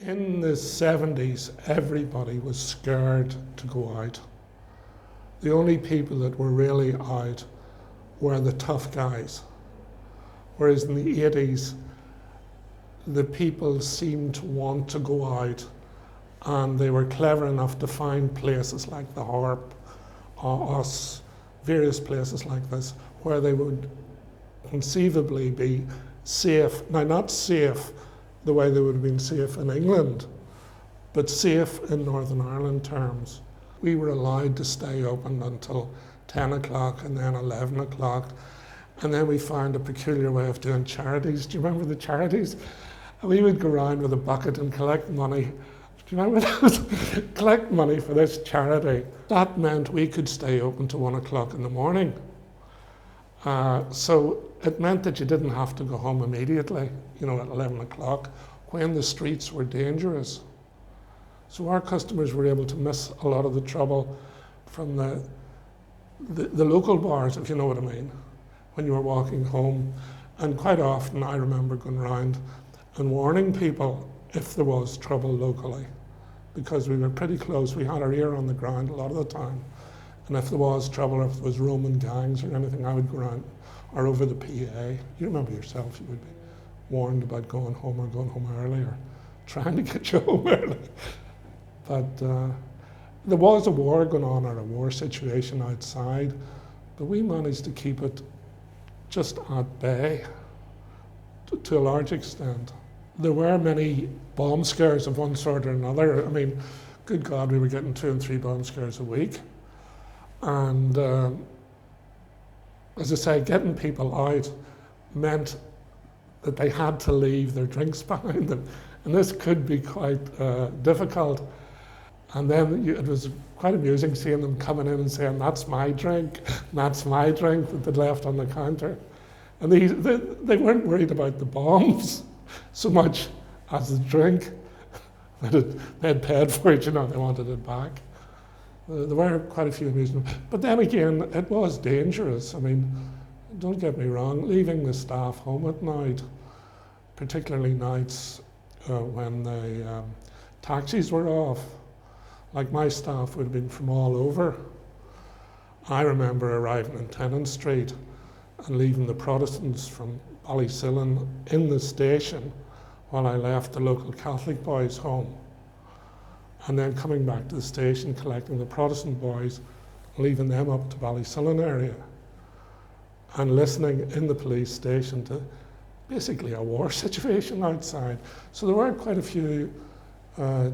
In the 70s, everybody was scared to go out. The only people that were really out were the tough guys. Whereas in the 80s, the people seemed to want to go out, and they were clever enough to find places like the Harp, or us, various places like this, where they would conceivably be safe. Now, not safe the way they would have been safe in England, but safe in Northern Ireland terms. We were allowed to stay open until 10 o'clock and then 11 o'clock. And then we found a peculiar way of doing charities. Do you remember the charities? We would go around with a bucket and collect money. Do you remember that? Collect money for this charity. That meant we could stay open till 1 o'clock in the morning. So it meant that you didn't have to go home immediately, at 11 o'clock, when the streets were dangerous. So our customers were able to miss a lot of the trouble from the local bars, if you know what I mean, when you were walking home. And quite often I remember going around and warning people if there was trouble locally, because we were pretty close. We had our ear on the ground a lot of the time. And if there was trouble, or if there was Roman gangs or anything, I would go around, or over the PA. You remember yourself, you would be warned about going home or going home early, or trying to get you home early. But there was a war going on, or a war situation outside, but we managed to keep it just at bay to a large extent. There were many bomb scares of one sort or another. I mean, good God, we were getting 2 and 3 bomb scares a week. And as I say, getting people out meant that they had to leave their drinks behind them. And this could be quite difficult. And then it was quite amusing seeing them coming in and saying, "That's my drink, that's my drink," that they'd left on the counter. And they weren't worried about the bombs so much as the drink. They'd paid for it, they wanted it back. There were quite a few amusement. But then again, it was dangerous. I mean, don't get me wrong, leaving the staff home at night, particularly nights when the taxis were off, like my staff would have been from all over. I remember arriving in Tennant Street and leaving the Protestants from Ballysillan in the station while I left the local Catholic boys home. And then coming back to the station, collecting the Protestant boys, leaving them up to Ballysillan area, and listening in the police station to basically a war situation outside. So there were quite a few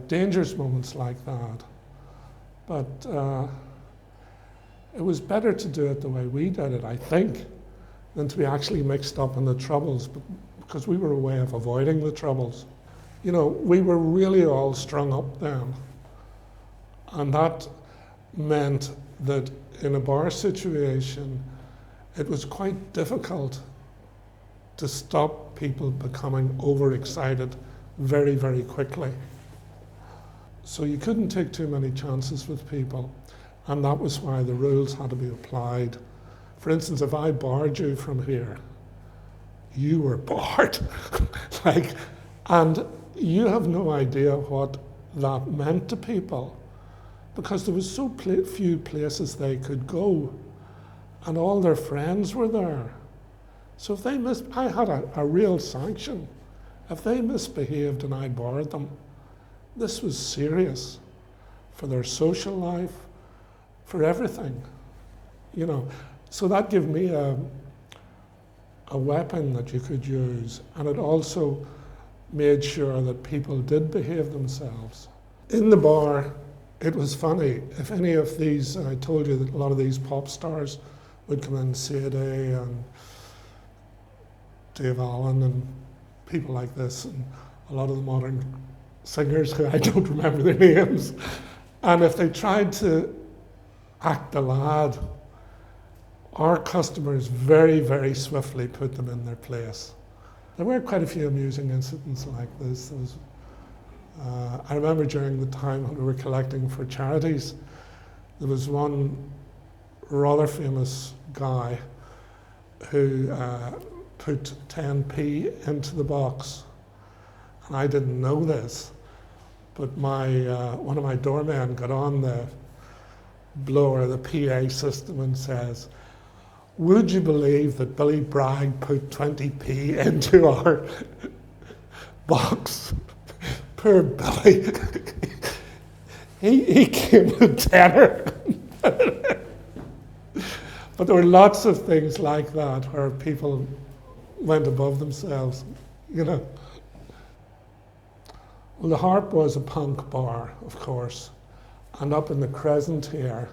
dangerous moments like that. But it was better to do it the way we did it, I think, than to be actually mixed up in the troubles, because we were a way of avoiding the troubles. We were really all strung up then. And that meant that in a bar situation, it was quite difficult to stop people becoming overexcited very, very quickly. So you couldn't take too many chances with people, and that was why the rules had to be applied. For instance, if I barred you from here, you were barred. And you have no idea what that meant to people, because there was so few places they could go, and all their friends were there. So if they I had a real sanction. If they misbehaved and I barred them, this was serious for their social life, for everything, So that gave me a weapon that you could use, and it also made sure that people did behave themselves. In the bar, it was funny. If any of these, I told you that a lot of these pop stars would come in, Sadie and Dave Allen and people like this, and a lot of the modern singers who I don't remember their names. And if they tried to act the lad, our customers very, very swiftly put them in their place. There were quite a few amusing incidents like this. I remember during the time when we were collecting for charities, there was one rather famous guy who put 10p into the box. And I didn't know this, but one of my doormen got on the blower, the PA system, and says, "Would you believe that Billy Bragg put 20p into our box?" Poor Billy. he came a tenner. But there were lots of things like that where people went above themselves, you know. Well, the Harp was a punk bar, of course. And up in the Crescent here,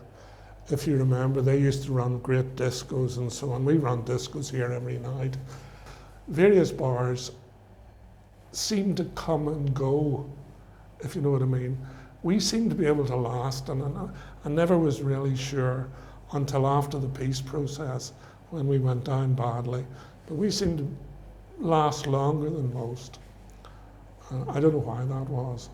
if you remember, they used to run great discos and so on. We run discos here every night. Various bars seem to come and go, if you know what I mean. We seem to be able to last, and I never was really sure until after the peace process when we went down badly. But we seem to last longer than most. I don't know why that was.